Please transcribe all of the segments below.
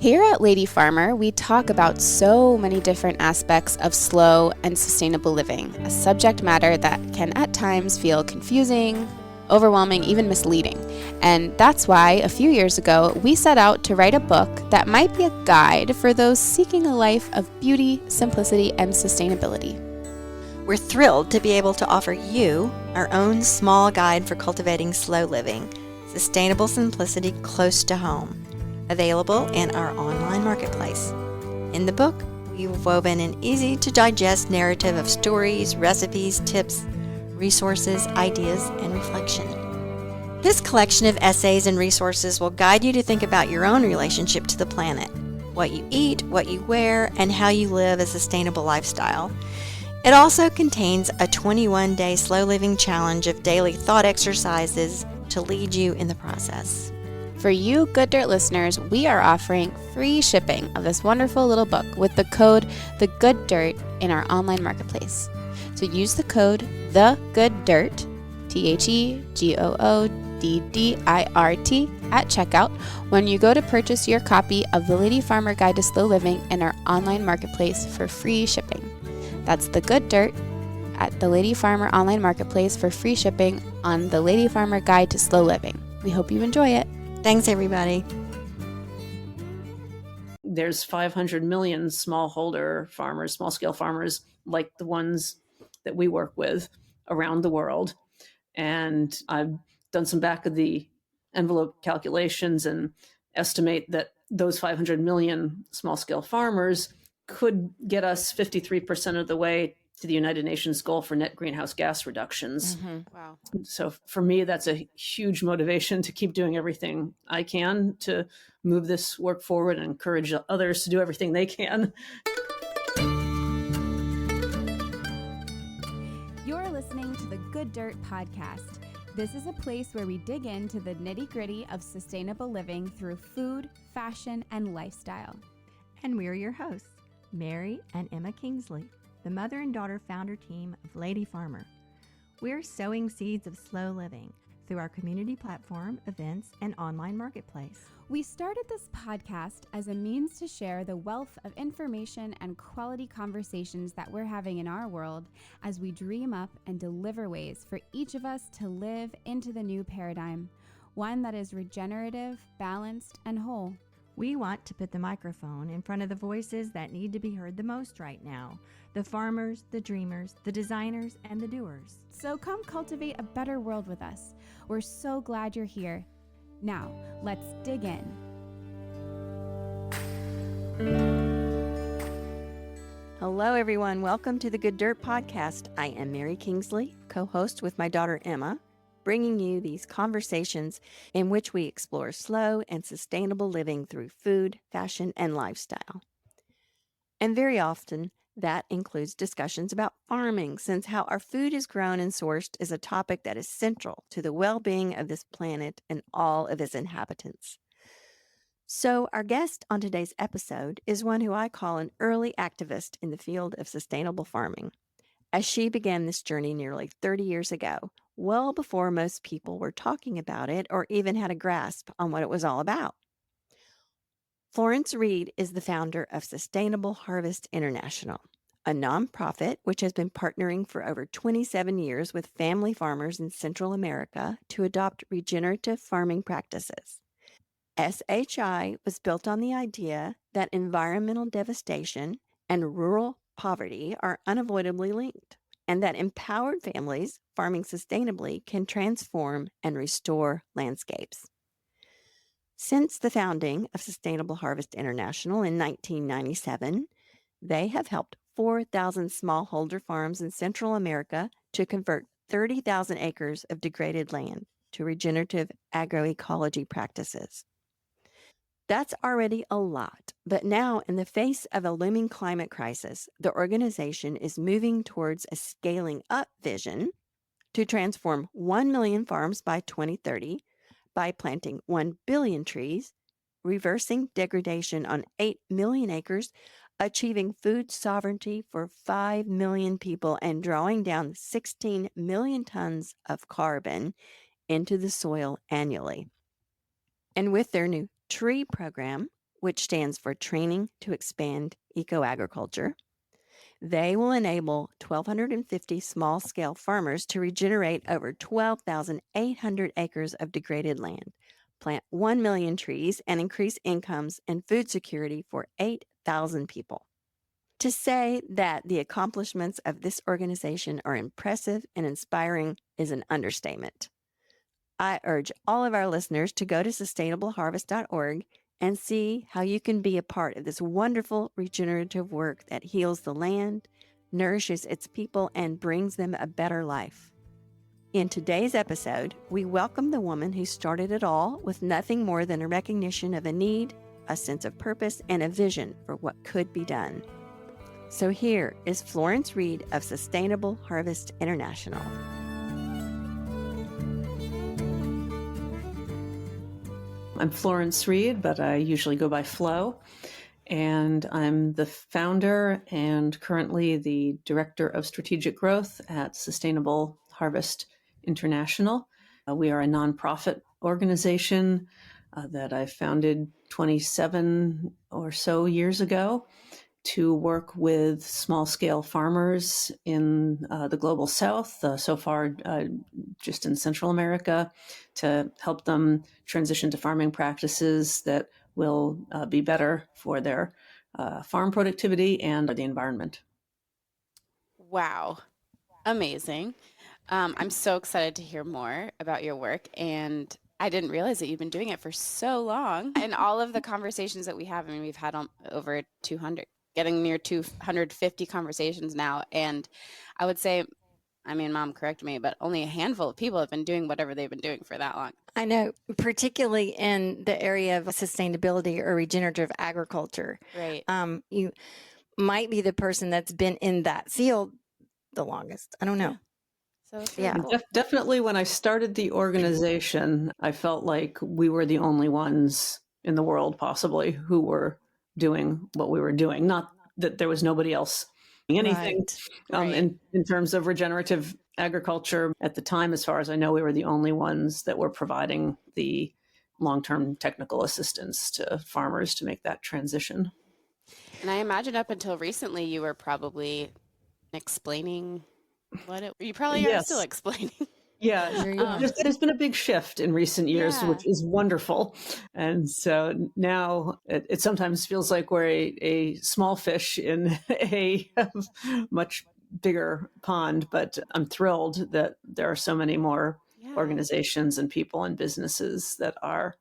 Here at Lady Farmer, we talk about so many different aspects of slow and sustainable living, a subject matter that can at times feel confusing, overwhelming, even misleading. And that's why a few years ago, we set out to write a book that might be a guide for those seeking a life of beauty, simplicity, and sustainability. We're thrilled to be able to offer you our own small guide for cultivating slow living, sustainable simplicity close to home, available in our online marketplace. In the book, we've woven an easy-to-digest narrative of stories, recipes, tips, resources, ideas, and reflection. This collection of essays and resources will guide you to think about your own relationship to the planet, what you eat, what you wear, and how you live a sustainable lifestyle. It also contains a 21-day slow living challenge of daily thought exercises to lead you in the process. For you Good Dirt listeners, we are offering free shipping of this wonderful little book with the code TheGoodDirt in our online marketplace. So use the code TheGoodDirt, TheGoodDirt at checkout when you go to purchase your copy of the Lady Farmer Guide to Slow Living in our online marketplace for free shipping. That's The Good Dirt at the Lady Farmer online marketplace for free shipping on the Lady Farmer Guide to Slow Living. We hope you enjoy it. Thanks, everybody. There's 500 million smallholder farmers, small-scale farmers like the ones that we work with around the world. And I've done some back-of-the-envelope calculations and estimate that those 500 million small-scale farmers could get us 53% of the way to the United Nations goal for net greenhouse gas reductions. Wow. So for me, that's a huge motivation to keep doing everything I can to move this work forward and encourage others to do everything they can. You're listening to the Good Dirt Podcast. This is a place where we dig into the nitty-gritty of sustainable living through food, fashion, and lifestyle. And we're your hosts, Mary and Emma Kingsley, the mother and daughter founder team of Lady Farmer. We're sowing seeds of slow living through our community platform, events, and online marketplace. We started this podcast as a means to share the wealth of information and quality conversations that we're having in our world as we dream up and deliver ways for each of us to live into the new paradigm, one that is regenerative, balanced, and whole. We want to put the microphone in front of the voices that need to be heard the most right now, the farmers, the dreamers, the designers, and the doers. So come cultivate a better world with us. We're so glad you're here. Now, let's dig in. Hello, everyone. Welcome to the Good Dirt Podcast. I am Mary Kingsley, co-host with my daughter Emma, bringing you these conversations in which we explore slow and sustainable living through food, fashion, and lifestyle. And very often, that includes discussions about farming, since how our food is grown and sourced is a topic that is central to the well-being of this planet and all of its inhabitants. So our guest on today's episode is one who I call an early activist in the field of sustainable farming, as she began this journey nearly 30 years ago, well before most people were talking about it or even had a grasp on what it was all about. Florence Reed is the founder of Sustainable Harvest International, a nonprofit which has been partnering for over 27 years with family farmers in Central America to adopt regenerative farming practices. SHI was built on the idea that environmental devastation and rural poverty are unavoidably linked, and that empowered families farming sustainably can transform and restore landscapes. Since the founding of Sustainable Harvest International in 1997, they have helped 4,000 smallholder farms in Central America to convert 30,000 acres of degraded land to regenerative agroecology practices. That's already a lot, but now in the face of a looming climate crisis, the organization is moving towards a scaling up vision to transform 1 million farms by 2030 by planting 1 billion trees, reversing degradation on 8 million acres, achieving food sovereignty for 5 million people, and drawing down 16 million tons of carbon into the soil annually. And with their new tree program, which stands for Training to Expand Eco-Agriculture. They will enable 1,250 small-scale farmers to regenerate over 12,800 acres of degraded land, plant 1 million trees, and increase incomes and food security for 8,000 people. To say that the accomplishments of this organization are impressive and inspiring is an understatement. I urge all of our listeners to go to sustainableharvest.org and see how you can be a part of this wonderful regenerative work that heals the land, nourishes its people, and brings them a better life. In today's episode, we welcome the woman who started it all with nothing more than a recognition of a need, a sense of purpose, and a vision for what could be done. So here is Florence Reed of Sustainable Harvest International. I'm Florence Reed, but I usually go by Flo, and I'm the founder and currently the Director of Strategic Growth at Sustainable Harvest International. We are a nonprofit organization that I founded 27 or so years ago to work with small-scale farmers in the global south, so far just in Central America, to help them transition to farming practices that will be better for their farm productivity and the environment. Wow. Amazing. I'm so excited to hear more about your work, and I didn't realize that you've been doing it for so long. And all of the conversations that we have, I mean, we've had over 200, getting near 250 conversations now. And I would say, I mean, Mom, correct me, but only a handful of people have been doing whatever they've been doing for that long. I know, particularly in the area of sustainability or regenerative agriculture. Right. You might be the person that's been in that field the longest. I don't know. Yeah. So it's Yeah. really cool. Definitely when I started the organization, I felt like we were the only ones in the world possibly who were doing what we were doing. Not that there was nobody else doing anything. Right. In terms of regenerative agriculture at the time, as far as I know, we were the only ones that were providing the long-term technical assistance to farmers to make that transition. And I imagine up until recently, you were probably explaining you probably are still Yes. explaining. Yeah, there's been a big shift in recent years, Yeah. which is wonderful. And so now it sometimes feels like we're a small fish in a much bigger pond, but I'm thrilled that there are so many more organizations and people and businesses that are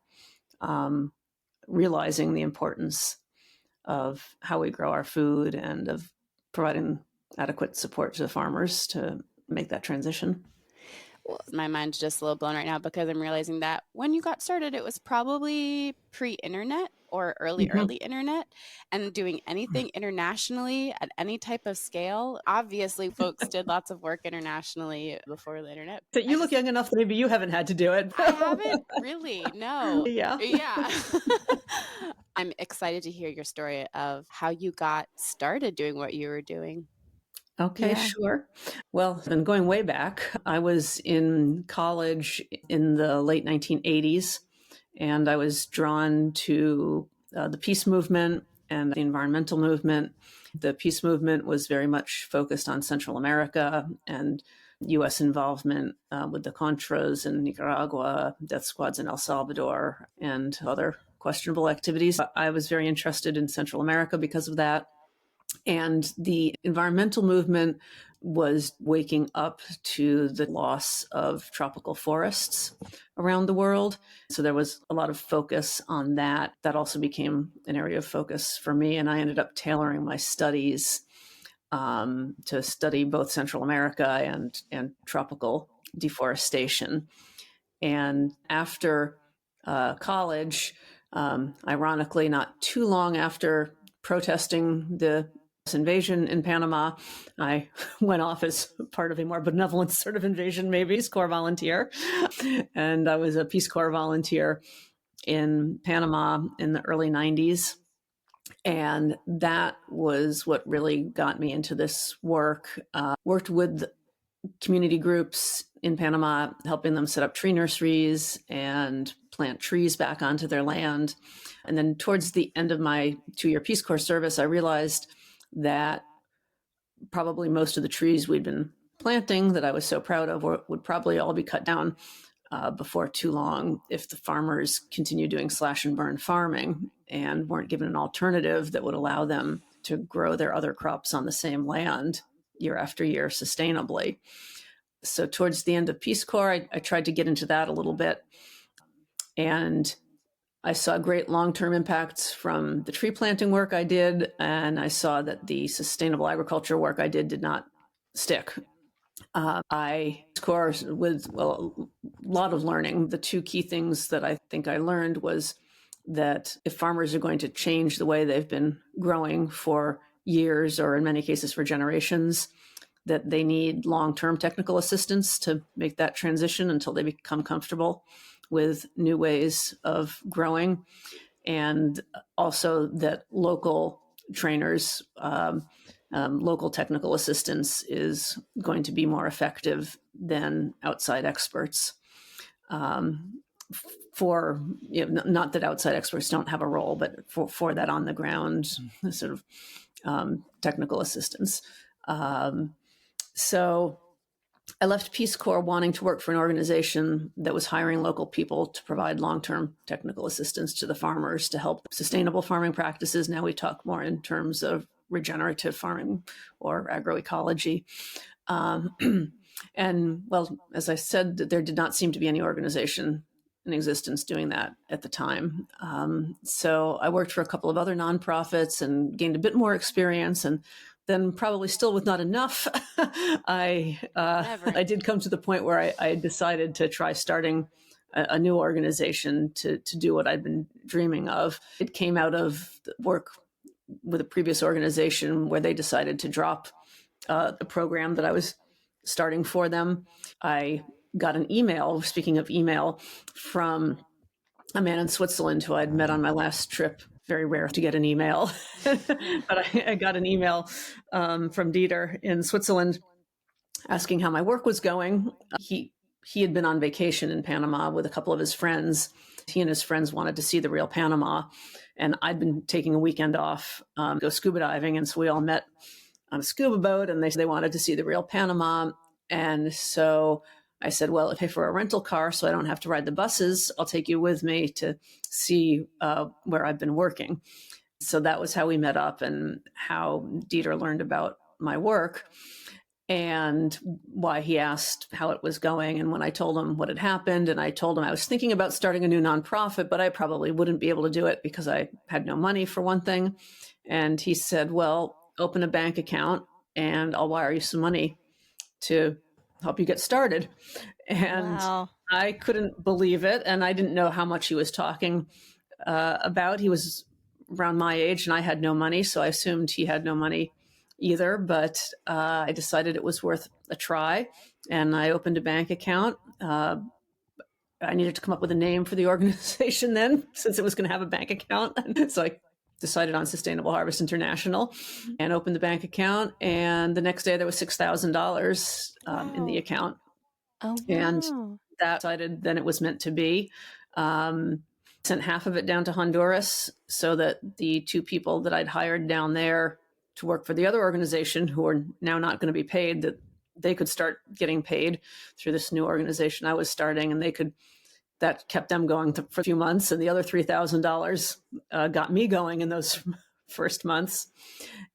realizing the importance of how we grow our food and of providing adequate support to the farmers to make that transition. My mind's just a little blown right now because I'm realizing that when you got started, it was probably pre-internet or early internet, and doing anything internationally at any type of scale. Obviously, folks did lots of work internationally before the internet. So you look young enough that maybe you haven't had to do it. I haven't really, no. Yeah. I'm excited to hear your story of how you got started doing what you were doing. Okay, sure. Well, and going way back, I was in college in the late 1980s, and I was drawn to the peace movement and the environmental movement. The peace movement was very much focused on Central America and U.S. involvement with the Contras in Nicaragua, death squads in El Salvador, and other questionable activities. I was very interested in Central America because of that. And the environmental movement was waking up to the loss of tropical forests around the world. So there was a lot of focus on that. That also became an area of focus for me. And I ended up tailoring my studies to study both Central America and tropical deforestation. And after college, ironically, not too long after protesting the invasion in Panama, I went off as part of a more benevolent sort of invasion, maybe, Peace Corps volunteer. And I was a Peace Corps volunteer in Panama in the early 90s. And that was what really got me into this work. Worked with community groups in Panama, helping them set up tree nurseries and plant trees back onto their land. And then towards the end of my 2-year Peace Corps service, I realized that probably most of the trees we'd been planting that I was so proud of would probably all be cut down before too long if the farmers continued doing slash and burn farming and weren't given an alternative that would allow them to grow their other crops on the same land year after year sustainably. So towards the end of Peace Corps, I tried to get into that a little bit. And I saw great long-term impacts from the tree planting work I did, and I saw that the sustainable agriculture work I did not stick. I scored with a lot of learning. The 2 key things that I think I learned was that if farmers are going to change the way they've been growing for years, or in many cases for generations, that they need long-term technical assistance to make that transition until they become comfortable with new ways of growing. And also that local trainers, local technical assistance is going to be more effective than outside experts. For, not that outside experts don't have a role, but for that on the ground sort of technical assistance. So I left Peace Corps wanting to work for an organization that was hiring local people to provide long-term technical assistance to the farmers to help sustainable farming practices. Now we talk more in terms of regenerative farming or agroecology. And well, as I said, there did not seem to be any organization in existence doing that at the time. So I worked for a couple of other nonprofits and gained a bit more experience, and then probably still with not enough, I did come to the point where I decided to try starting a new organization to do what I'd been dreaming of. It came out of work with a previous organization where they decided to drop the program that I was starting for them. I got an email, speaking of email, from a man in Switzerland who I'd met on my last trip. Very rare to get an email, but I got an email from Dieter in Switzerland asking how my work was going. He had been on vacation in Panama with a couple of his friends. He and his friends wanted to see the real Panama, and I'd been taking a weekend off, go scuba diving, and so we all met on a scuba boat, and they wanted to see the real Panama. And so I said, well, I'll pay for a rental car so I don't have to ride the buses. I'll take you with me to see where I've been working. So that was how we met up and how Dieter learned about my work and why he asked how it was going. And when I told him what had happened, and I told him I was thinking about starting a new nonprofit, but I probably wouldn't be able to do it because I had no money for one thing. And he said, well, open a bank account and I'll wire you some money to help you get started. And Wow. I couldn't believe it. And I didn't know how much he was talking about. He was around my age and I had no money. So I assumed he had no money either. But I decided it was worth a try. And I opened a bank account. I needed to come up with a name for the organization then, since it was going to have a bank account. So I decided on Sustainable Harvest International and opened the bank account. And the next day there was $6,000 in the account. Oh, wow. And that decided then it was meant to be. Sent half of it down to Honduras so that the 2 people that I'd hired down there to work for the other organization, who are now not going to be paid, that they could start getting paid through this new organization I was starting, and that kept them going for a few months. And the other $3,000 got me going in those first months.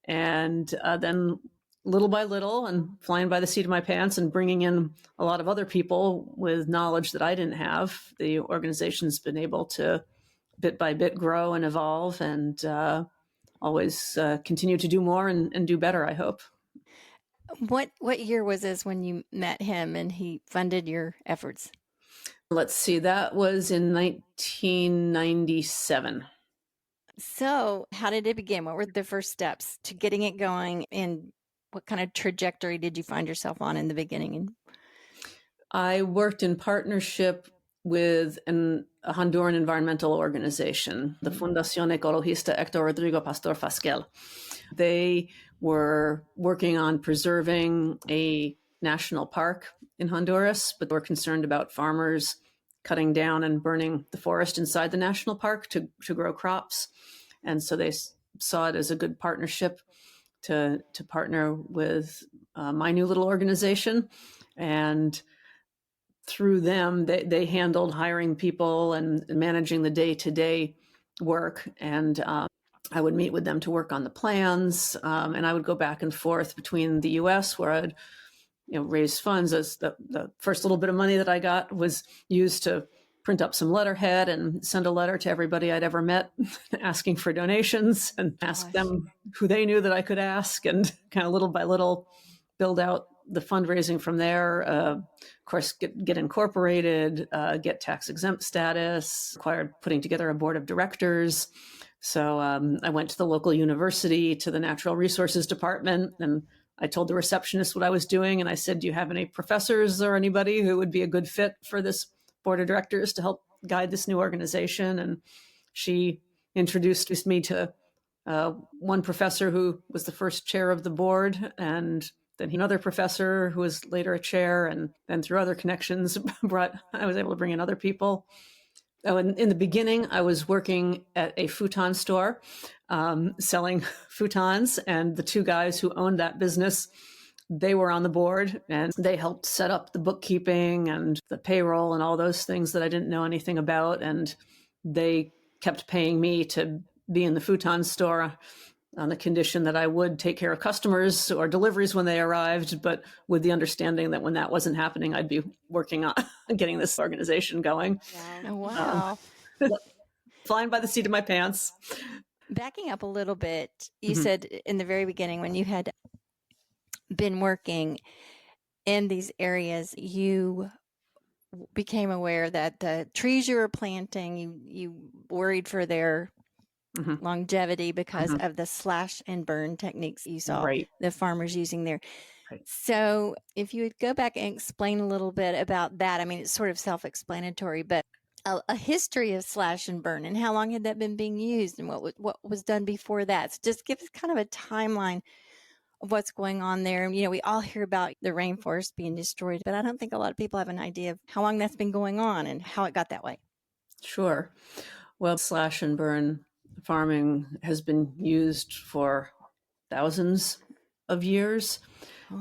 And then little by little, and flying by the seat of my pants and bringing in a lot of other people with knowledge that I didn't have, the organization's been able to bit by bit grow and evolve and always continue to do more and do better, I hope. What year was this when you met him and he funded your efforts? Let's see, that was in 1997. So how did it begin? What were the first steps to getting it going, and what kind of trajectory did you find yourself on in the beginning? I worked in partnership with a Honduran environmental organization, the Fundación Ecologista Héctor Rodrigo Pastor Fasquel. They were working on preserving a national park in Honduras, but we're concerned about farmers cutting down and burning the forest inside the national park to grow crops. And so they saw it as a good partnership to partner with my new little organization. And through them, they handled hiring people and managing the day-to-day work. And I would meet with them to work on the plans. And I would go back and forth between the U.S., where I'd raise funds. As the first little bit of money that I got was used to print up some letterhead and send a letter to everybody I'd ever met asking for donations, and ask them who they knew that I could ask, and kind of little by little build out the fundraising from there. Of course, get incorporated, get tax exempt status, required putting together a board of directors. So I went to the local university, to the natural resources department, and I told the receptionist what I was doing. And I said, do you have any professors or anybody who would be a good fit for this board of directors to help guide this new organization? And she introduced me to one professor who was the first chair of the board, and then another professor who was later a chair, and then through other connections, I was able to bring in other people. Oh, and in the beginning, I was working at a futon store, selling futons, and the two guys who owned that business, they were on the board, and they helped set up the bookkeeping and the payroll and all those things that I didn't know anything about. And they kept paying me to be in the futon store on the condition that I would take care of customers or deliveries when they arrived, but with the understanding that when that wasn't happening, I'd be working on getting this organization going. Wow. Flying by the seat of my pants. Backing up a little bit, you said in the very beginning, when you had been working in these areas, you became aware that the trees you were planting, you worried for their longevity because of the slash and burn techniques you saw the farmers using there. So if you would go back and explain a little bit about that. I mean, it's sort of self-explanatory, but a history of slash and burn, and how long had that been being used, and what was done before that. So just give us kind of a timeline of what's going on there. We all hear about the rainforest being destroyed, but I don't think a lot of people have an idea of how long that's been going on and how it got that way. Sure. Well, slash and burn farming has been used for thousands of years,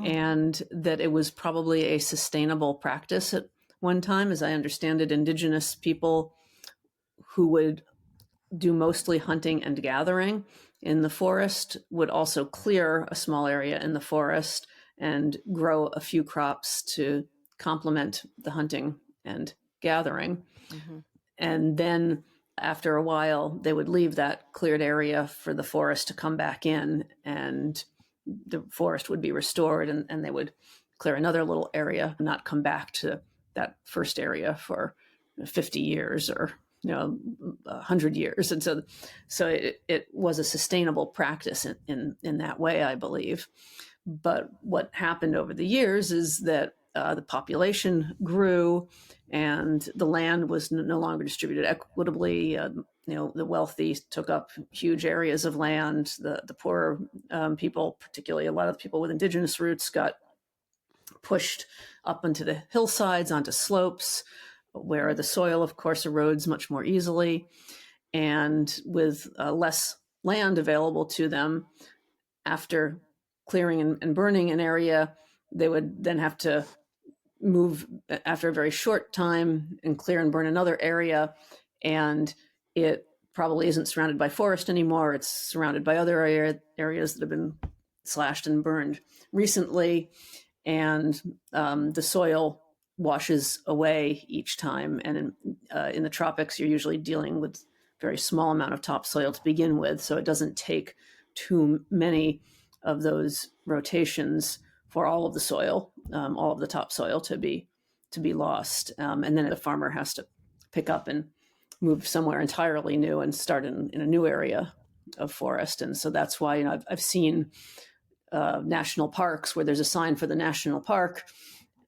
and that it was probably a sustainable practice at one time. As I understand it, indigenous people who would do mostly hunting and gathering in the forest would also clear a small area in the forest and grow a few crops to complement the hunting and gathering. And then after a while, they would leave that cleared area for the forest to come back in, and the forest would be restored, and they would clear another little area and not come back to that first area for 50 years or 100 years. And so it was a sustainable practice in that way, I believe. But what happened over the years is that the population grew, and the land was no longer distributed equitably. The wealthy took up huge areas of land. The poorer people, particularly a lot of the people with indigenous roots, got pushed up into the hillsides, onto slopes, where the soil, of course, erodes much more easily. And with less land available to them, after clearing and burning an area, they would then have to move after a very short time and clear and burn another area. And it probably isn't surrounded by forest anymore. It's surrounded by other areas that have been slashed and burned recently. And the soil washes away each time. And in the tropics, you're usually dealing with very small amount of topsoil to begin with. So it doesn't take too many of those rotations for all of the soil, all of the topsoil to be lost. And then the farmer has to pick up and move somewhere entirely new and start in a new area of forest. And so that's why I've seen national parks where there's a sign for the national park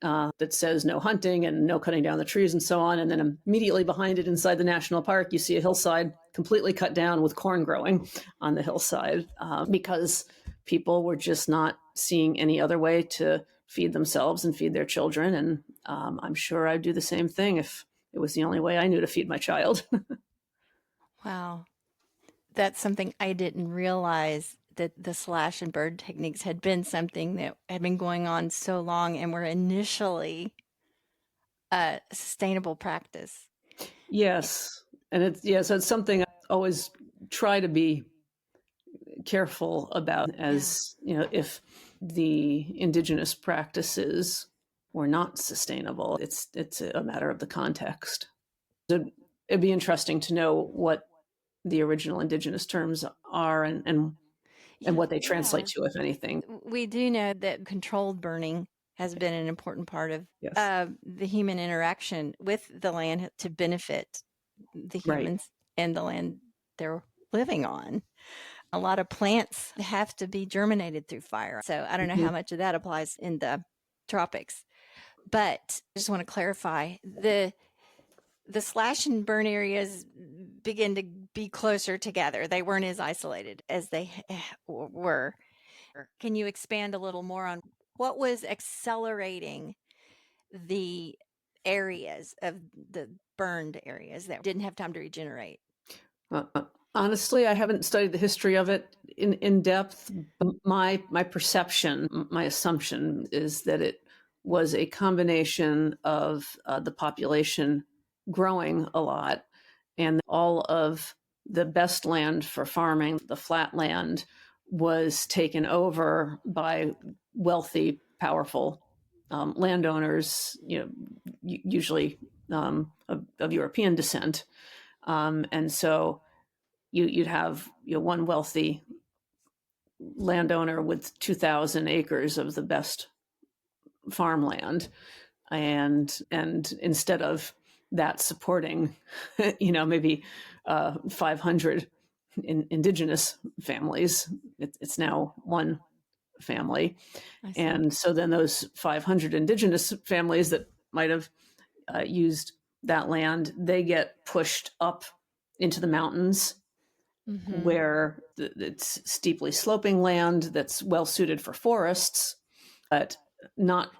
that says no hunting and no cutting down the trees and so on. And then immediately behind it, inside the national park, you see a hillside completely cut down with corn growing on the hillside, because people were just not seeing any other way to feed themselves and feed their children. And I'm sure I'd do the same thing if it was the only way I knew to feed my child. Wow. That's something I didn't realize, that the slash and burn techniques had been something that had been going on so long and were initially a sustainable practice. Yes. And so it's something I always try to be careful about, as if the indigenous practices were not sustainable, it's a matter of the context. It'd be interesting to know what the original indigenous terms are and what they translate to, if anything. We do know that controlled burning has been an important part of Yes. the human interaction with the land to benefit the humans and the land they're living on. A lot of plants have to be germinated through fire. So I don't know how much of that applies in the tropics. But I just want to clarify, the slash and burn areas begin to be closer together. They weren't as isolated as they were. Can you expand a little more on what was accelerating the areas of the burned areas that didn't have time to regenerate? Honestly, I haven't studied the history of it in depth. My perception, my assumption is that it was a combination of the population growing a lot and all of the best land for farming, the flat land, was taken over by wealthy, powerful landowners, usually of European descent. And so you'd have one wealthy landowner with 2,000 acres of the best farmland, and instead of that supporting, maybe 500 indigenous families, it's now one family. And so then those 500 indigenous families that might have used that land, they get pushed up into the mountains, where it's steeply sloping land that's well suited for forests, but not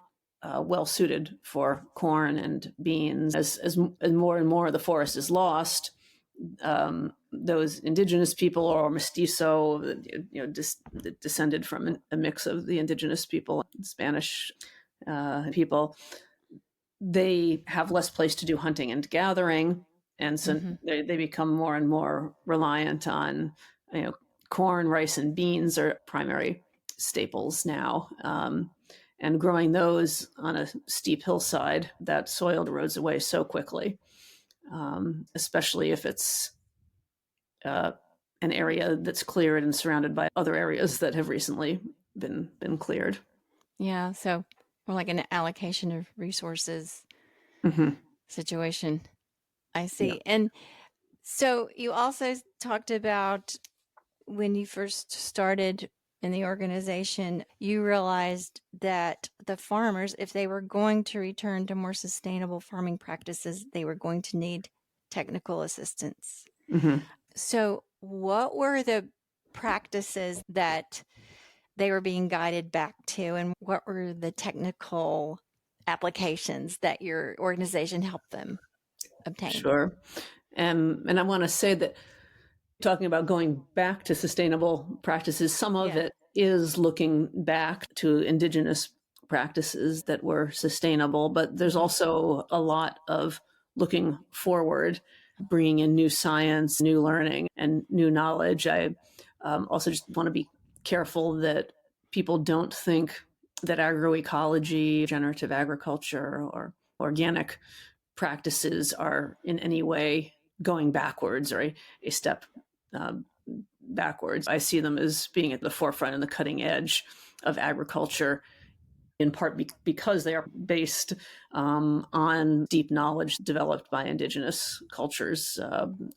well suited for corn and beans. As more and more of the forest is lost, those indigenous people, or mestizo, descended from a mix of the indigenous people, Spanish people, they have less place to do hunting and gathering. And so they become more and more reliant on, corn, rice, and beans are primary staples now. And growing those on a steep hillside, that soil erodes away so quickly, especially if it's an area that's cleared and surrounded by other areas that have recently been cleared. Yeah, so more like an allocation of resources situation. I see. Yeah. And so you also talked about when you first started in the organization, you realized that the farmers, if they were going to return to more sustainable farming practices, they were going to need technical assistance. So what were the practices that they were being guided back to, and what were the technical applications that your organization helped them obtain? Sure. And I want to say that talking about going back to sustainable practices, some of it is looking back to indigenous practices that were sustainable, but there's also a lot of looking forward, bringing in new science, new learning, and new knowledge. I also just want to be careful that people don't think that agroecology, regenerative agriculture, or organic practices are in any way going backwards or a step backwards. I see them as being at the forefront and the cutting edge of agriculture, in part because they are based on deep knowledge developed by indigenous cultures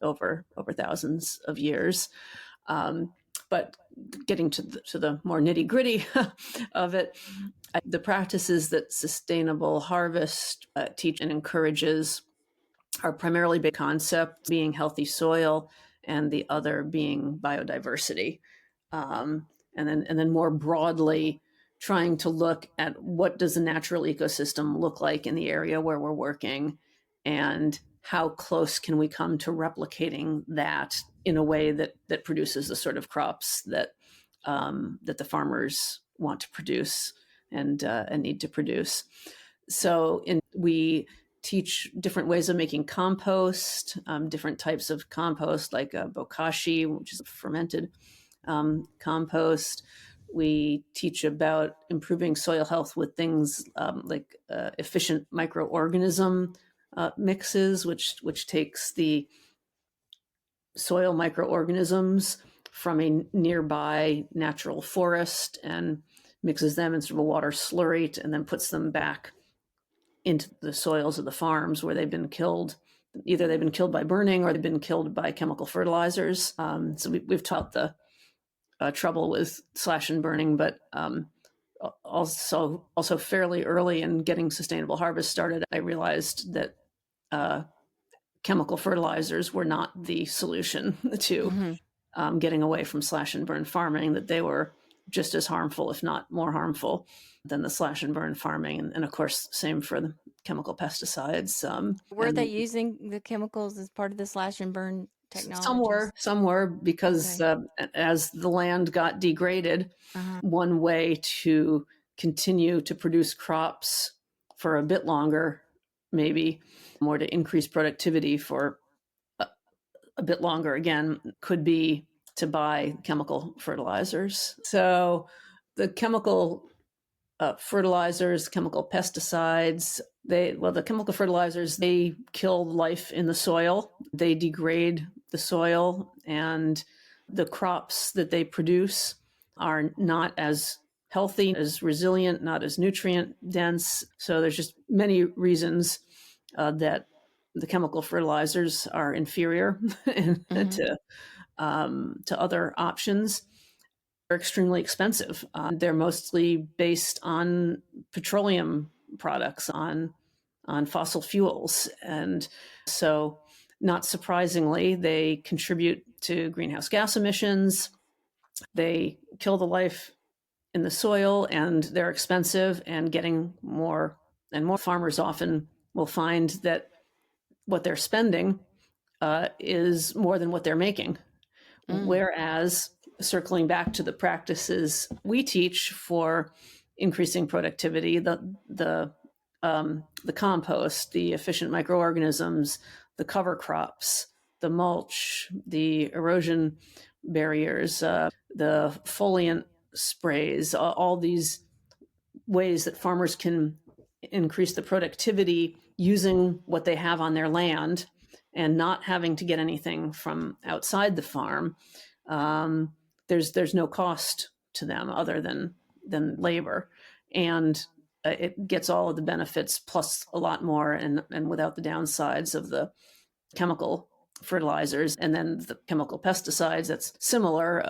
over thousands of years. But getting to the more nitty gritty of it, the practices that Sustainable Harvest teach and encourages are primarily big concepts, being healthy soil, and the other being biodiversity. And then more broadly, trying to look at what does a natural ecosystem look like in the area where we're working, and how close can we come to replicating that in a way that produces the sort of crops that that the farmers want to produce and need to produce. So we teach different ways of making compost, different types of compost like bokashi, which is fermented compost. We teach about improving soil health with things like efficient microorganism mixes, which takes the soil microorganisms from a nearby natural forest and mixes them in sort of a water slurry and then puts them back into the soils of the farms where they've been killed. Either they've been killed by burning or they've been killed by chemical fertilizers. So we've taught the trouble with slash and burning, but also fairly early in getting sustainable harvest started, I realized that chemical fertilizers were not the solution to getting away from slash and burn farming, that they were just as harmful, if not more harmful, than the slash and burn farming. And of course, same for the chemical pesticides. Were they using the chemicals as part of the slash and burn technology? Some were because as the land got degraded, one way to continue to produce crops for a bit longer, maybe, or to increase productivity for a bit longer again, could be to buy chemical fertilizers. So the chemical fertilizers, chemical pesticides, the chemical fertilizers, they kill life in the soil. They degrade the soil, and the crops that they produce are not as healthy, as resilient, not as nutrient dense. So there's just many reasons that the chemical fertilizers are inferior to other options. They're extremely expensive. They're mostly based on petroleum products, on fossil fuels. And so, not surprisingly, they contribute to greenhouse gas emissions. They kill the life in the soil, and they're expensive and getting more and more. Farmers often will find that what they're spending is more than what they're making. Whereas, circling back to the practices we teach for increasing productivity, the compost, the efficient microorganisms, the cover crops, the mulch, the erosion barriers, the foliant sprays, all these ways that farmers can increase the productivity using what they have on their land and not having to get anything from outside the farm. There's no cost to them other than labor, and it gets all of the benefits plus a lot more, and without the downsides of the chemical fertilizers. And then the chemical pesticides, that's similar,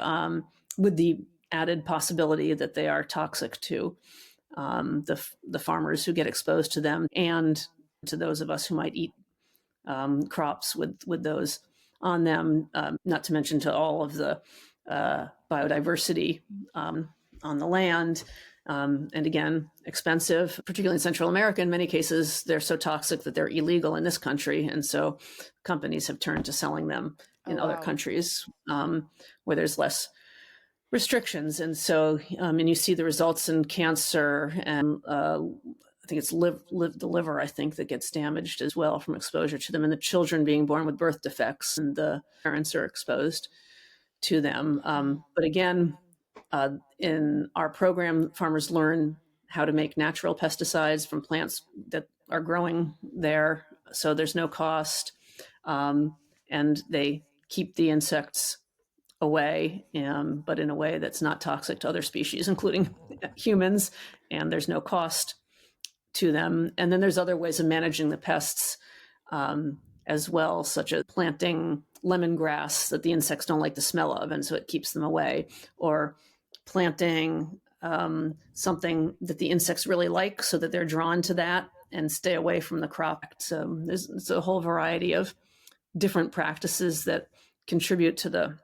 with the added possibility that they are toxic to the farmers who get exposed to them, and to those of us who might eat crops with those on them, not to mention to all of the biodiversity on the land. And again, expensive, particularly in Central America. In many cases, they're so toxic that they're illegal in this country. And so companies have turned to selling them in other countries where there's less restrictions. And so, and you see the results in cancer, and I think it's the liver, I think, that gets damaged as well from exposure to them, and the children being born with birth defects, and the parents are exposed to them. But again, in our program, farmers learn how to make natural pesticides from plants that are growing there, so there's no cost, and they keep the insects away, but in a way that's not toxic to other species, including humans, and there's no cost to them. And then there's other ways of managing the pests as well, such as planting lemongrass that the insects don't like the smell of, and so it keeps them away, or planting something that the insects really like so that they're drawn to that and stay away from the crop. So there's a whole variety of different practices that contribute to the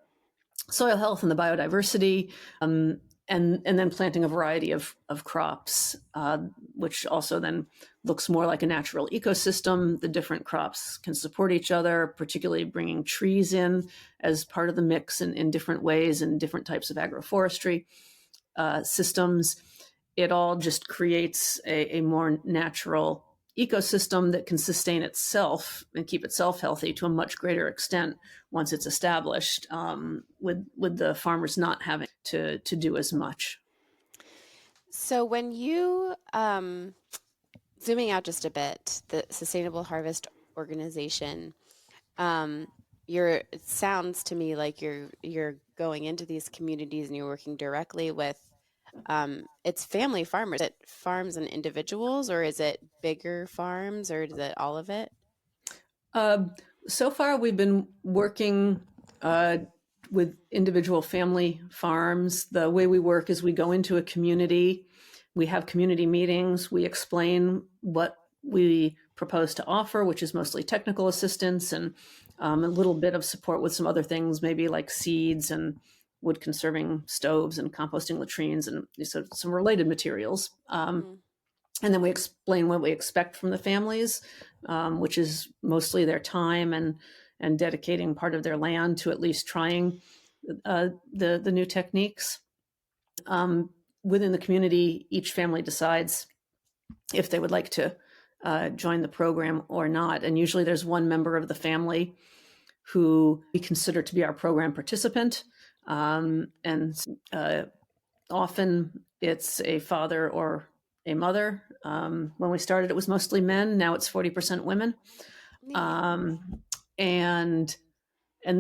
soil health and the biodiversity. and then planting a variety of crops, which also then looks more like a natural ecosystem. The different crops can support each other, particularly bringing trees in as part of the mix in different ways and different types of agroforestry systems. It all just creates a more natural ecosystem that can sustain itself and keep itself healthy to a much greater extent once it's established, with the farmers not having to do as much. So when you, zooming out just a bit, the Sustainable Harvest Organization, it sounds to me like you're going into these communities and you're working directly with it's family farmers. Is it farms and individuals, or is it bigger farms, or is it all of it? So far, we've been working with individual family farms. The way we work is we go into a community, we have community meetings, we explain what we propose to offer, which is mostly technical assistance and a little bit of support with some other things, maybe like seeds and wood conserving stoves and composting latrines and some related materials. And then we explain what we expect from the families, which is mostly their time and dedicating part of their land to at least trying the new techniques. Within the community, each family decides if they would like to join the program or not. And usually there's one member of the family who we consider to be our program participant. And often it's a father or a mother. When we started, it was mostly men. Now it's 40% women. And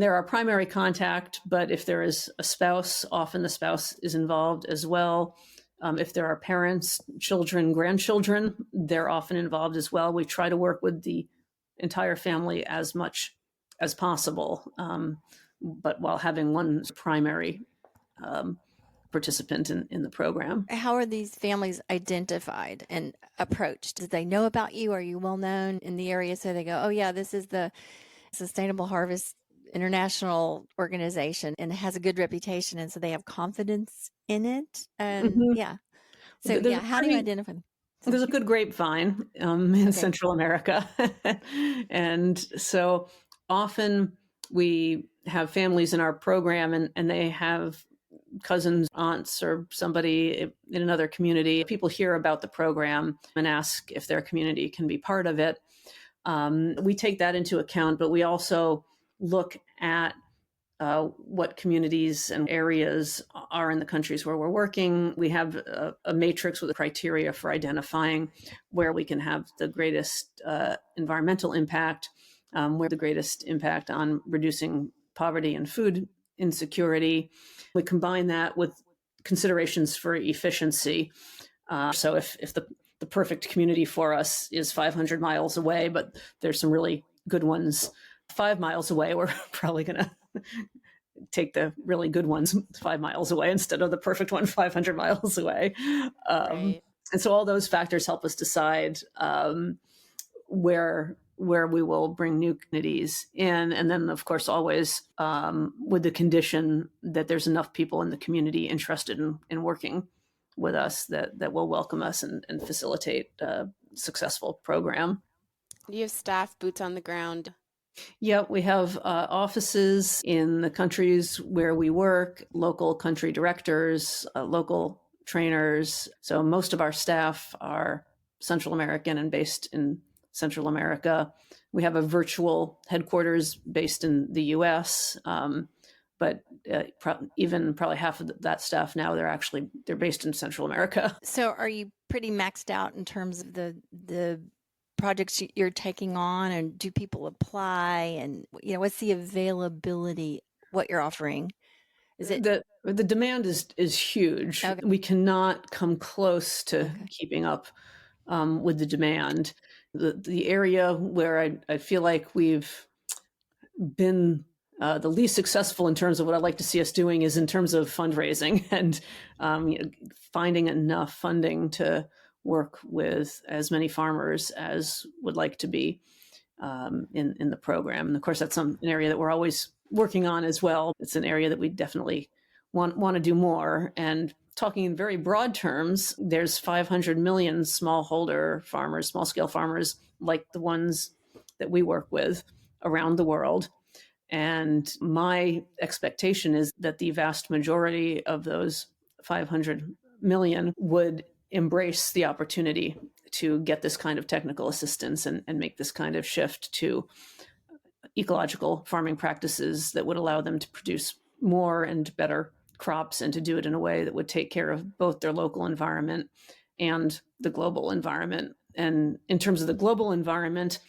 they're our primary contact, but if there is a spouse, often the spouse is involved as well. If there are parents, children, grandchildren, they're often involved as well. We try to work with the entire family as much as possible, but while having one primary participant in the program. How are these families identified and approached? Do they know about you? Are you well known in the area? So they go, oh yeah, this is the Sustainable Harvest International organization and it has a good reputation. And so they have confidence in it. And yeah. So yeah, how do you identify them? There's a good grapevine in Central America. And so often we have families in our program and they have cousins, aunts, or somebody in another community. People hear about the program and ask if their community can be part of it. We take that into account, but we also look at what communities and areas are in the countries where we're working. We have a matrix with a criteria for identifying where we can have the greatest environmental impact, where the greatest impact on reducing poverty and food insecurity. We combine that with considerations for efficiency. So if the perfect community for us is 500 miles away, but there's some really good ones 5 miles away, we're probably going to take the really good ones 5 miles away instead of the perfect one 500 miles away. Right. And so all those factors help us decide where we will bring new communities in. And then, of course, always with the condition that there's enough people in the community interested in working with us that will welcome us and facilitate a successful program. Do you have staff, boots on the ground? Yeah, we have offices in the countries where we work, local country directors, local trainers. So most of our staff are Central American and based in Central America. We have a virtual headquarters based in the US, but even probably half of that staff now, they're based in Central America. So are you pretty maxed out in terms of the projects you're taking on, and do people apply, and what's the availability, what you're offering? Is it the demand is huge. Okay. We cannot come close to keeping up with the demand. The area where I feel like we've been the least successful in terms of what I'd like to see us doing is in terms of fundraising and finding enough funding to work with as many farmers as would like to be in the program. And of course, that's an area that we're always working on as well. It's an area that we definitely want to do more. And talking in very broad terms, there's 500 million smallholder farmers, small scale farmers like the ones that we work with around the world. And my expectation is that the vast majority of those 500 million would embrace the opportunity to get this kind of technical assistance and make this kind of shift to ecological farming practices that would allow them to produce more and better crops, and to do it in a way that would take care of both their local environment and the global environment. And in terms of the global environment,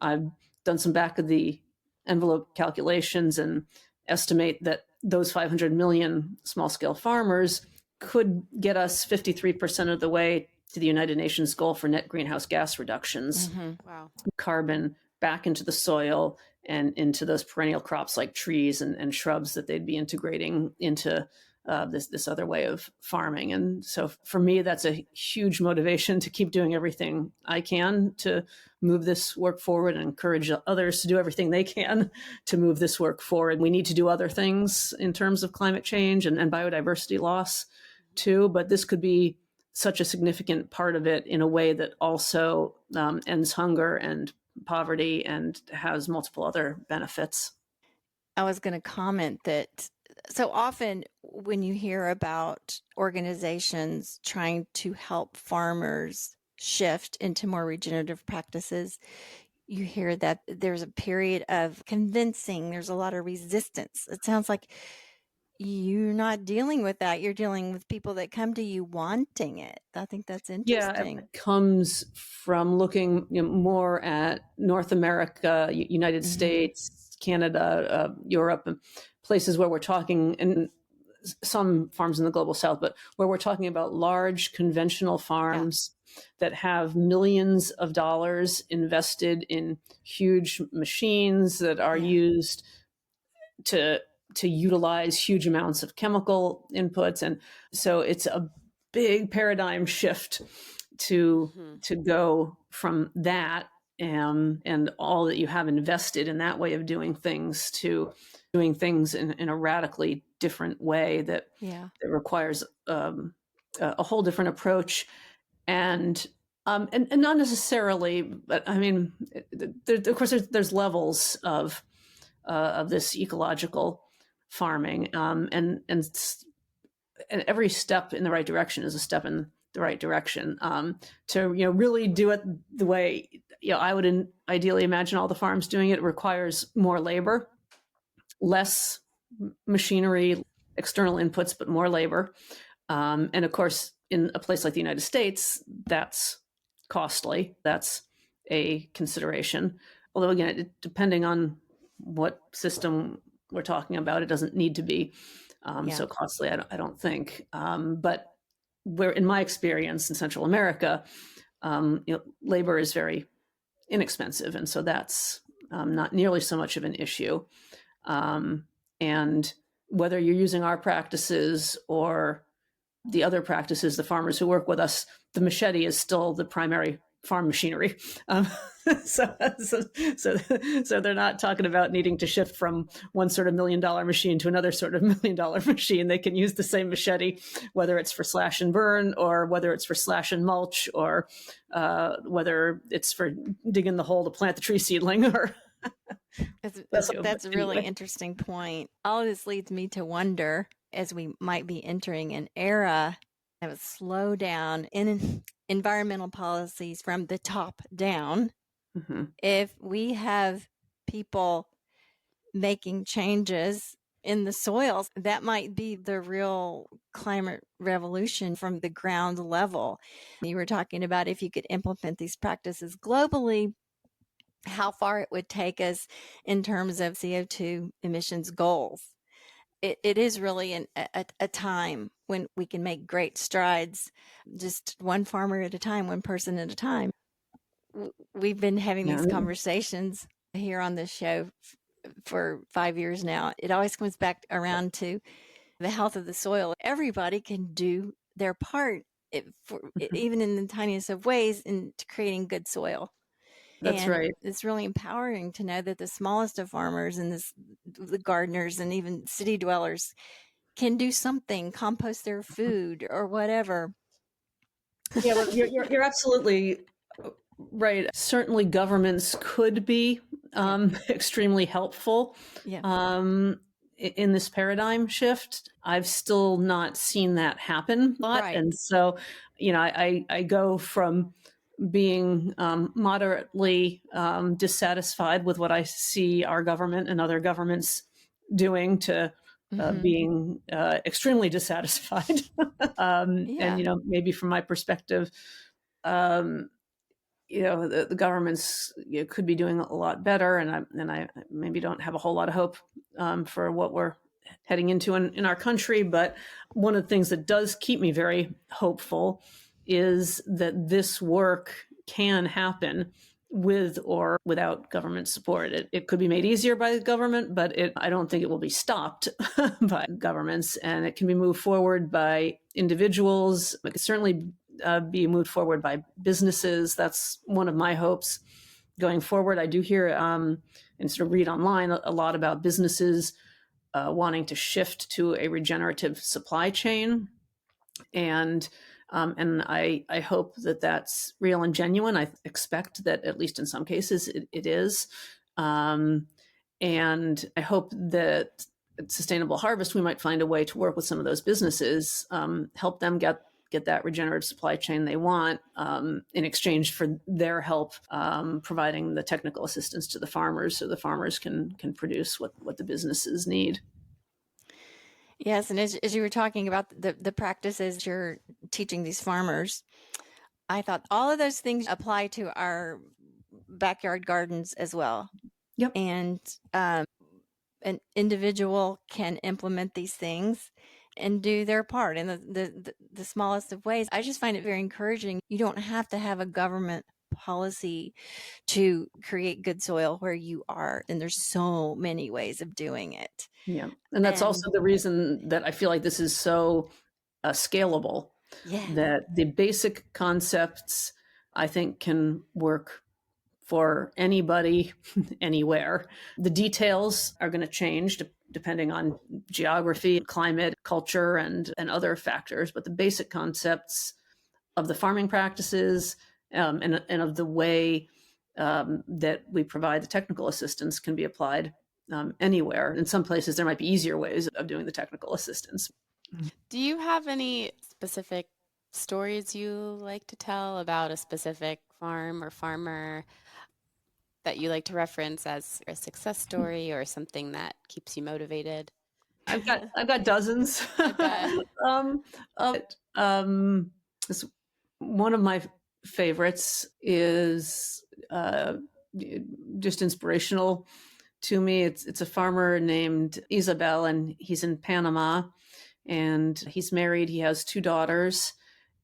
I've done some back of the envelope calculations and estimate that those 500 million small scale farmers could get us 53% of the way to the United Nations goal for net greenhouse gas reductions. Wow. Carbon back into the soil and into those perennial crops like trees and shrubs that they'd be integrating into this other way of farming. And so for me, that's a huge motivation to keep doing everything I can to move this work forward, and encourage others to do everything they can to move this work forward. We need to do other things in terms of climate change and biodiversity loss too, but this could be such a significant part of it in a way that also ends hunger and poverty and has multiple other benefits. I was going to comment that so often when you hear about organizations trying to help farmers shift into more regenerative practices, you hear that there's a period of convincing, there's a lot of resistance. It sounds like you're not dealing with that. You're dealing with people that come to you wanting it. I think that's interesting. Yeah, it comes from looking more at North America, United States, Canada, Europe, and places where we're talking, and some farms in the global south, but where we're talking about large conventional farms that have millions of dollars invested in huge machines that are used to utilize huge amounts of chemical inputs. And so it's a big paradigm shift to go from that and all that you have invested in that way of doing things to doing things in a radically different way that requires a whole different approach. And not necessarily, but I mean, of course, there's levels of this ecological farming, and every step in the right direction is a step in the right direction. To really do it the way I would ideally imagine all the farms doing it, requires more labor, less machinery, external inputs, but more labor. And of course, in a place like the United States, that's costly. That's a consideration. Although again, depending on what system we're talking about, it doesn't need to be so costly, I don't think. But where, in my experience in Central America, labor is very inexpensive, and so that's not nearly so much of an issue. And whether you're using our practices or the other practices, the farmers who work with us, the machete is still the primary farm machinery. So they're not talking about needing to shift from one sort of $1 million machine to another sort of $1 million machine. They can use the same machete, whether it's for slash and burn, or whether it's for slash and mulch, or whether it's for digging the hole to plant the tree seedling. Or that's a really interesting point. All of this leads me to wonder, as we might be entering an era of a slowdown in environmental policies from the top down. If we have people making changes in the soils, that might be the real climate revolution from the ground level. You were talking about if you could implement these practices globally, how far it would take us in terms of CO2 emissions goals. It is really a time when we can make great strides, just one farmer at a time, one person at a time. We've been having these conversations here on this show for 5 years now. It always comes back around to the health of the soil. Everybody can do their part, even in the tiniest of ways, into creating good soil. That's right. It's really empowering to know that the smallest of farmers and the gardeners and even city dwellers can do something, compost their food or whatever. Yeah, well, you're absolutely right. Certainly, governments could be extremely helpful Yeah. In this paradigm shift. I've still not seen that happen a lot. Right. And so, I go from being moderately dissatisfied with what I see our government and other governments doing to being extremely dissatisfied. And, maybe from my perspective, the governments could be doing a lot better, and I maybe don't have a whole lot of hope for what we're heading into in our country. But one of the things that does keep me very hopeful is that this work can happen with or without government support. It could be made easier by the government, but I don't think it will be stopped by governments, and it can be moved forward by individuals. It can certainly be moved forward by businesses. That's one of my hopes going forward. I do hear and sort of read online a lot about businesses wanting to shift to a regenerative supply chain. And I hope that that's real and genuine. I expect that at least in some cases it is. And I hope that at Sustainable Harvest, we might find a way to work with some of those businesses, help them get that regenerative supply chain they want in exchange for their help providing the technical assistance to the farmers so the farmers can produce what the businesses need. Yes, and as you were talking about the practices you're teaching these farmers, I thought all of those things apply to our backyard gardens as well. Yep. And an individual can implement these things and do their part in the smallest of ways. I just find it very encouraging. You don't have to have a government policy to create good soil where you are, and there's so many ways of doing it. Yeah, and that's also the reason that I feel like this is so scalable. Yeah. That the basic concepts, I think, can work for anybody, anywhere. The details are going to change depending on geography, climate, culture, and other factors. But the basic concepts of the farming practices and of the way that we provide the technical assistance can be applied anywhere. In some places, there might be easier ways of doing the technical assistance. Do you have any specific stories you like to tell about a specific farm or farmer that you like to reference as a success story or something that keeps you motivated? I've got dozens. One of my favorites is just inspirational to me. It's a farmer named Isabel, and he's in Panama, and he's married. He has 2 daughters,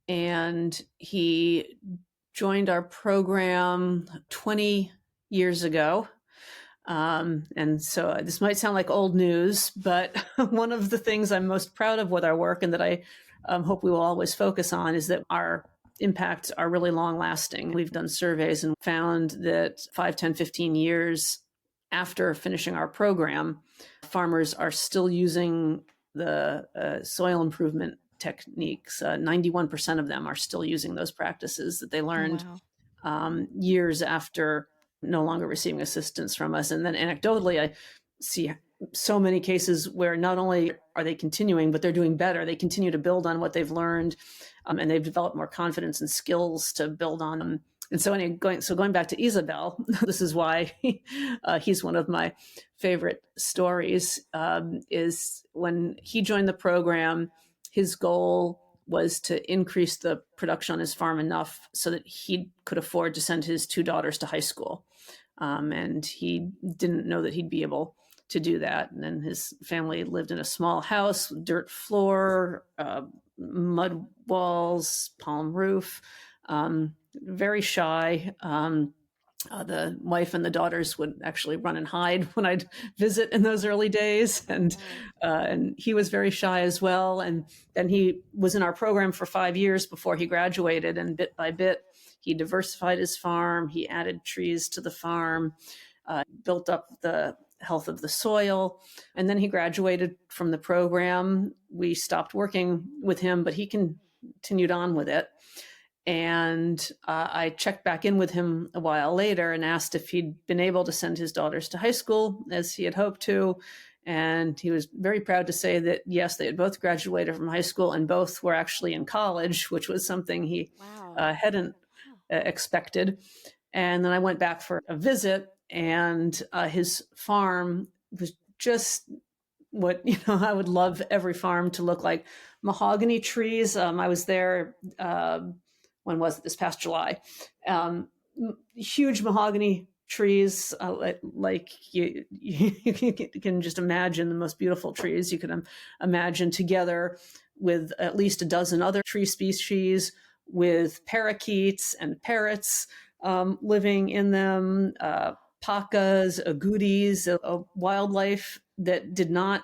and he joined our program 20 years ago. And so this might sound like old news, but one of the things I'm most proud of with our work and that I hope we will always focus on is that our impacts are really long lasting. We've done surveys and found that 5, 10, 15 years after finishing our program, farmers are still using the soil improvement techniques. 91% of them are still using those practices that they learned years after no longer receiving assistance from us. And then anecdotally, I see so many cases where not only are they continuing, but they're doing better. They continue to build on what they've learned, and they've developed more confidence and skills to build on them. And so going back to Isabel, this is why he's one of my favorite stories, is when he joined the program, his goal was to increase the production on his farm enough so that he could afford to send his 2 daughters to high school. And he didn't know that he'd be able to do that. And then his family lived in a small house, dirt floor, mud walls, palm roof, very shy. The wife and the daughters would actually run and hide when I'd visit in those early days. And he was very shy as well. And then he was in our program for 5 years before he graduated. And bit by bit, he diversified his farm. He added trees to the farm, built up the health of the soil. And then he graduated from the program. We stopped working with him, but he continued on with it. And I checked back in with him a while later and asked if he'd been able to send his daughters to high school as he had hoped to. And he was very proud to say that, yes, they had both graduated from high school and both were actually in college, which was something he hadn't expected. And then I went back for a visit, and his farm was just what I would love every farm to look like. Mahogany trees. I was there. When was it? This past July. Huge mahogany trees, like you can just imagine the most beautiful trees you can imagine, together with at least a dozen other tree species, with parakeets and parrots living in them, pacas, agoutis, a wildlife that did not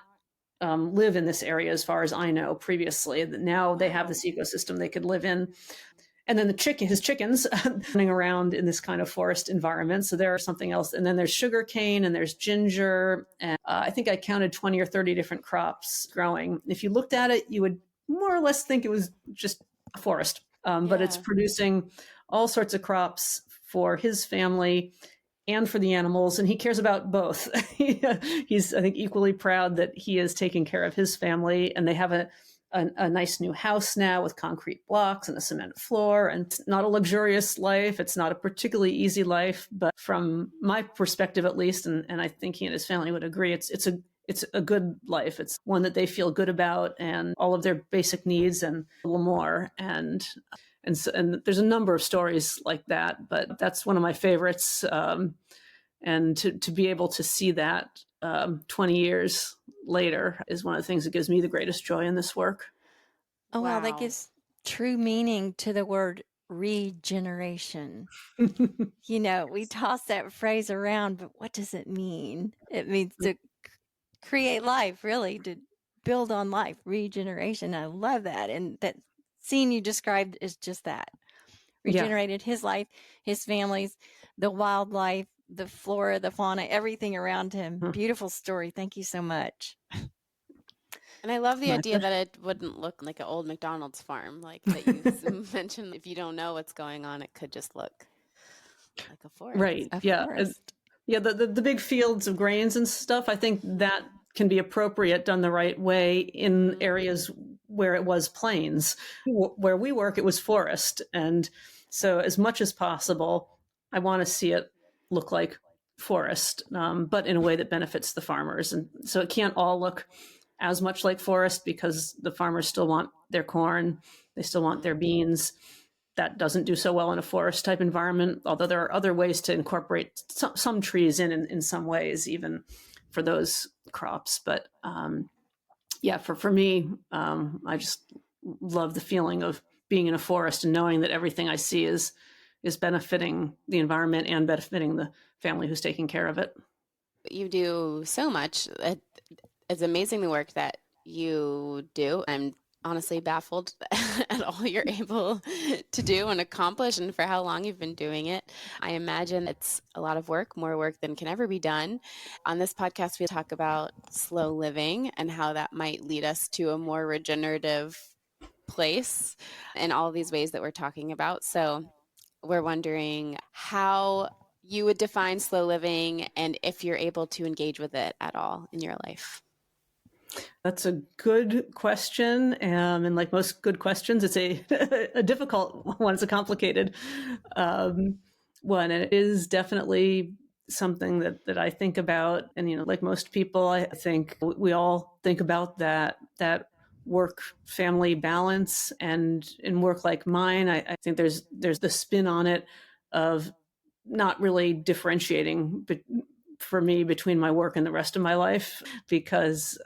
live in this area as far as I know previously. Now they have this ecosystem they could live in. And then his chickens running around in this kind of forest environment. So there's something else. And then there's sugar cane and there's ginger. And I think I counted 20 or 30 different crops growing. If you looked at it, you would more or less think it was just a forest. But it's producing all sorts of crops for his family and for the animals. And he cares about both. He's, I think, equally proud that he is taking care of his family. And they have a nice new house now with concrete blocks and a cement floor, and it's not a luxurious life. It's not a particularly easy life, but from my perspective, at least, and I think he and his family would agree, it's a good life. It's one that they feel good about, and all of their basic needs and a little more. And there's a number of stories like that, but that's one of my favorites. And to be able to see that 20 years later is one of the things that gives me the greatest joy in this work. Oh, wow. That gives true meaning to the word regeneration. We toss that phrase around, but what does it mean? It means to create life, really, to build on life, regeneration. I love that. And that scene you described is just that. Regenerated his life, his family's, the wildlife, the flora, the fauna, everything around him. Beautiful story. Thank you so much. And I love the idea that it wouldn't look like an old McDonald's farm, like that you mentioned. If you don't know what's going on, it could just look like a forest. Right. The big fields of grains and stuff, I think that can be appropriate done the right way in areas where it was plains. Where we work, it was forest. And so as much as possible, I want to see it look like forest, but in a way that benefits the farmers. And so it can't all look as much like forest because the farmers still want their corn. They still want their beans. That doesn't do so well in a forest type environment, although there are other ways to incorporate some trees in some ways, even for those crops. But for me, I just love the feeling of being in a forest and knowing that everything I see is benefiting the environment and benefiting the family who's taking care of it. You do so much. It's amazing the work that you do. I'm honestly baffled at all you're able to do and accomplish and for how long you've been doing it. I imagine it's a lot of work, more work than can ever be done. On this podcast, we talk about slow living and how that might lead us to a more regenerative place in all of these ways that we're talking about. So we're wondering how you would define slow living and if you're able to engage with it at all in your life. That's a good question. And like most good questions, it's a difficult one. It's a complicated one. And it is definitely something that I think about. And, like most people, I think we all think about that work-family balance. And in work like mine, I think there's the spin on it of not really differentiating for me between my work and the rest of my life, because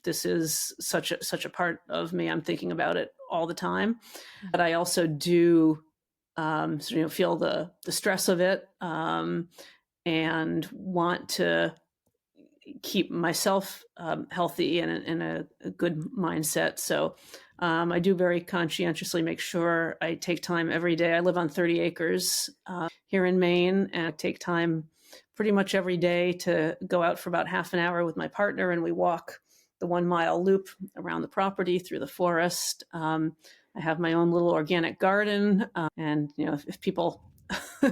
this is such a part of me. I'm thinking about it all the time, but I also do feel the stress of it and want to keep myself healthy and in a good mindset. So I do very conscientiously make sure I take time every day. I live on 30 acres here in Maine, and I take time pretty much every day to go out for about half an hour with my partner, and we walk the 1 mile loop around the property through the forest. I have my own little organic garden, and if people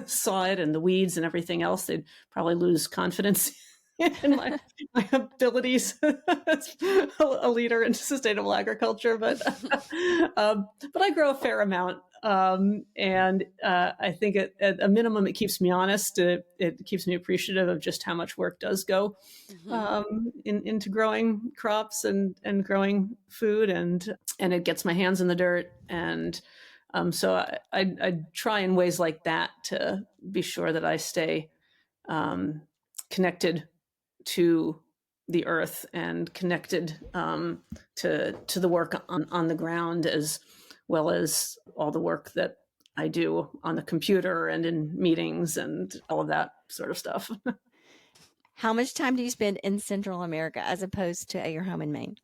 saw it and the weeds and everything else, they'd probably lose confidence in my abilities as a leader in sustainable agriculture. But I grow a fair amount, and I think at a minimum it keeps me honest. It keeps me appreciative of just how much work does go into growing crops and growing food, and it gets my hands in the dirt. And so I try in ways like that to be sure that I stay connected to the earth and connected to the work on the ground, as well as all the work that I do on the computer and in meetings and all of that sort of stuff. How much time do you spend in Central America as opposed to at your home in Maine?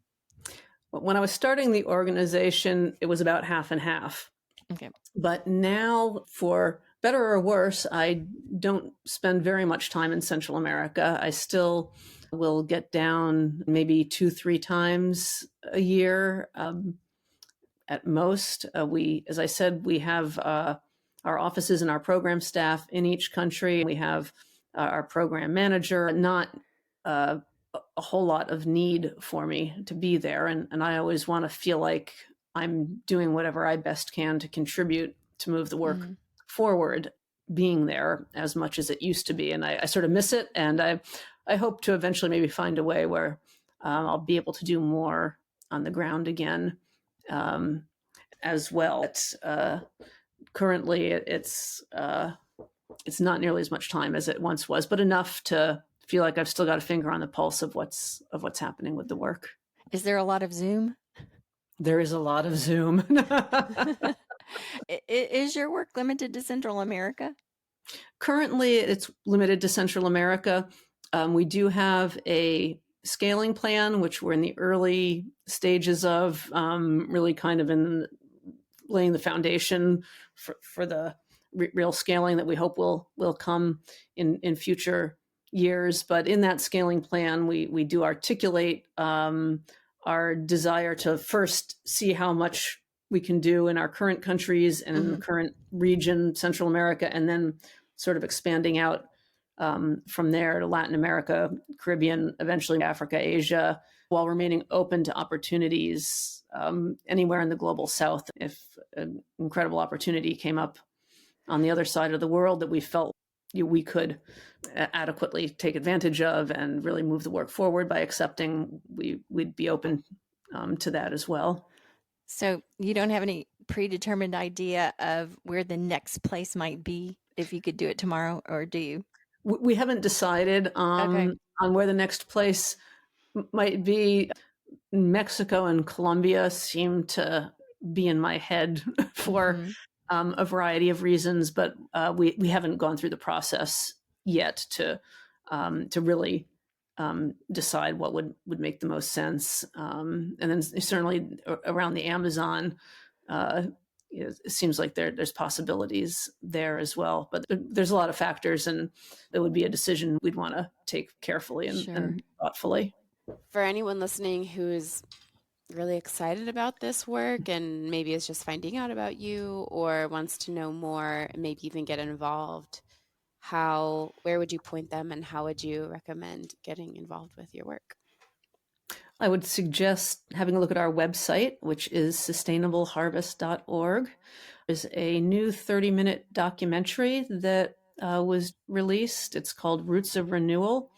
When I was starting the organization, it was about half and half. Okay. But now, for better or worse, I don't spend very much time in Central America. I still will get down maybe 2-3 times a year at most. As I said, we have our offices and our program staff in each country. We have our program manager. Not a whole lot of need for me to be there. And I always want to feel like I'm doing whatever I best can to contribute to move the work forward, being there as much as it used to be. And I sort of miss it. And I hope to eventually maybe find a way where I'll be able to do more on the ground again as well. Currently, it's not nearly as much time as it once was, but enough to feel like I've still got a finger on the pulse of what's happening with the work. Is there a lot of Zoom? There is a lot of Zoom. Is your work limited to Central America? Currently, it's limited to Central America. We do have a scaling plan, which we're in the early stages of, really kind of in laying the foundation for the real scaling that we hope will come in future years. But in that scaling plan, we do articulate our desire to first see how much we can do in our current countries and in the current region, Central America, and then sort of expanding out from there to Latin America, Caribbean, eventually Africa, Asia, while remaining open to opportunities anywhere in the global South. If an incredible opportunity came up on the other side of the world that we felt we could adequately take advantage of and really move the work forward by accepting, we'd be open to that as well. So you don't have any predetermined idea of where the next place might be if you could do it tomorrow, or do you? We haven't decided on where the next place might be. Mexico and Colombia seem to be in my head for a variety of reasons, but we haven't gone through the process yet to really decide what would make the most sense. And then certainly around the Amazon, it seems like there's possibilities there as well. But there's a lot of factors, and it would be a decision we'd want to take carefully and thoughtfully. For anyone listening who is really excited about this work and maybe is just finding out about you or wants to know more and maybe even get involved, where would you point them, and how would you recommend getting involved with your work? I would suggest having a look at our website, which is sustainableharvest.org. There's a new 30-minute documentary that was released. It's called Roots of Renewal,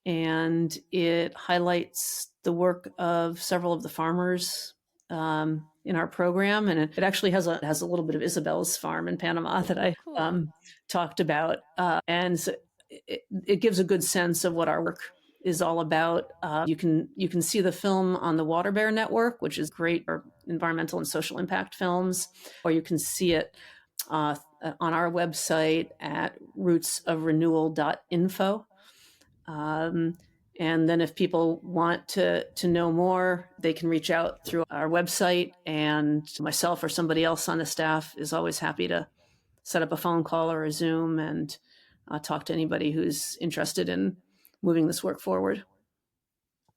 and it highlights the work of several of the farmers in our program. And it actually has a little bit of Isabel's farm in Panama that I talked about. And so it gives a good sense of what our work is all about. You can see the film on the Water Bear Network, which is great for environmental and social impact films, or you can see it on our website at rootsofrenewal.info. And then if people want to know more, they can reach out through our website, and myself or somebody else on the staff is always happy to set up a phone call or a Zoom and talk to anybody who's interested in moving this work forward.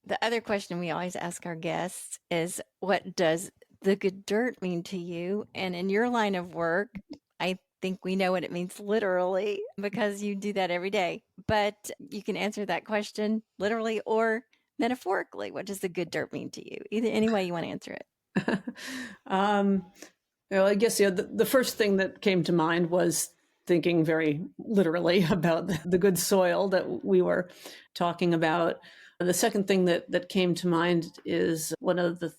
The other question we always ask our guests is, what does the good dirt mean to you? And in your line of work, I think we know what it means literally because you do that every day. But you can answer that question literally or metaphorically. What does the good dirt mean to you? Either any way you want to answer it. I guess the first thing that came to mind was thinking very literally about the good soil that we were talking about. The second thing that came to mind is one of the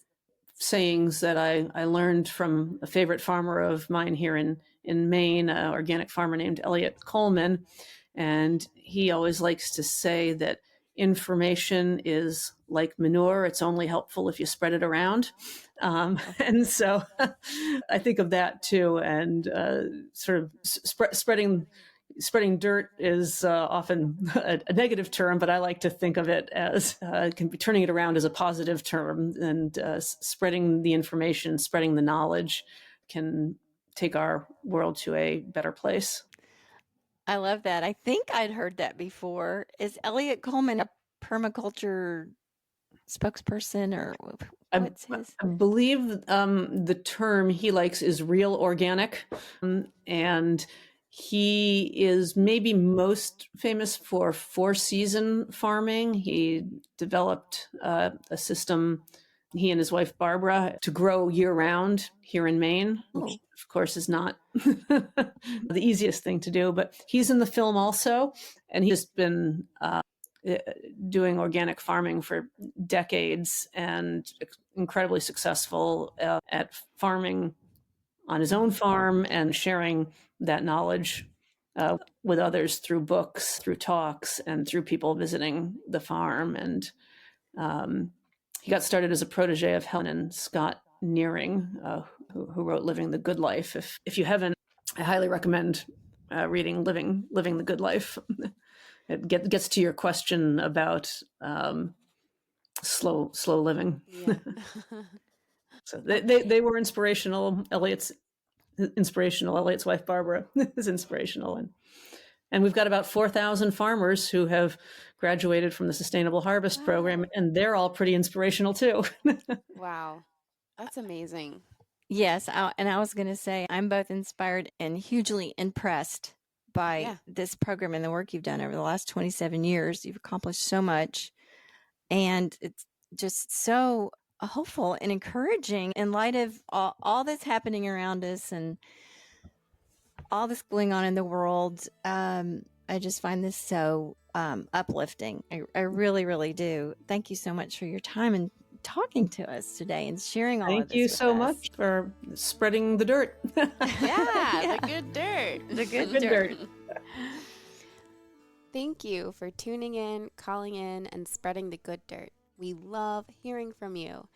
sayings that I learned from a favorite farmer of mine here in Maine, an organic farmer named Elliot Coleman. And he always likes to say that information is like manure. It's only helpful if you spread it around. And so I think of that too. And sort of spreading dirt is often a negative term, but I like to think of it as can be turning it around as a positive term, and spreading the information, spreading the knowledge can take our world to a better place. I love that. I think I'd heard that before. Is Elliot Coleman a permaculture spokesperson, or what's his? I believe the term he likes is real organic, and he is maybe most famous for 4-season farming. He developed a system, he and his wife Barbara, to grow year-round here in Maine, which of course is not the easiest thing to do, but he's in the film also, and he's been doing organic farming for decades and incredibly successful at farming on his own farm and sharing that knowledge with others through books, through talks, and through people visiting the farm. And he got started as a protege of Helen and Scott Nearing, who wrote Living the Good Life. If you haven't, I highly recommend reading Living the Good Life. It gets to your question about slow living. Yeah. So they were inspirational. Elliot's wife Barbara is inspirational, and we've got about 4,000 farmers who have graduated from the Sustainable Harvest Program, and they're all pretty inspirational too. Wow, that's amazing. Yes, and I was going to say I'm both inspired and hugely impressed by this program and the work you've done over the last 27 years. You've accomplished so much, and it's just so hopeful and encouraging in light of all that's happening around us and all this going on in the world. I just find this so uplifting. I really, really do. Thank you so much for your time and talking to us today and sharing all of this. Thank you so much for spreading the dirt. Yeah, the good dirt. The good dirt. Thank you for tuning in, calling in, and spreading the good dirt. We love hearing from you.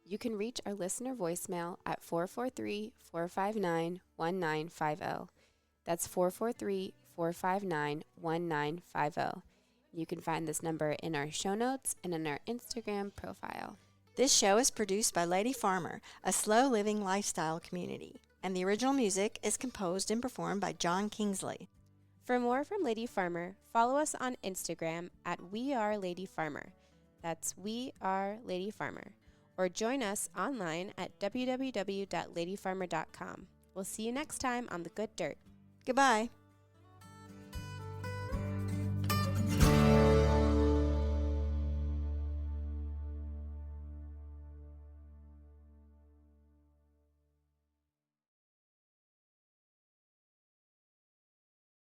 You can reach our listener voicemail at 443-459-1950. That's 443-459-1950. You can find this number in our show notes and in our Instagram profile. This show is produced by Lady Farmer, a slow living lifestyle community, and the original music is composed and performed by John Kingsley. For more from Lady Farmer, follow us on Instagram at WeAreLadyFarmer. That's WeAreLadyFarmer. Or join us online at www.ladyfarmer.com. We'll see you next time on The Good Dirt. Goodbye.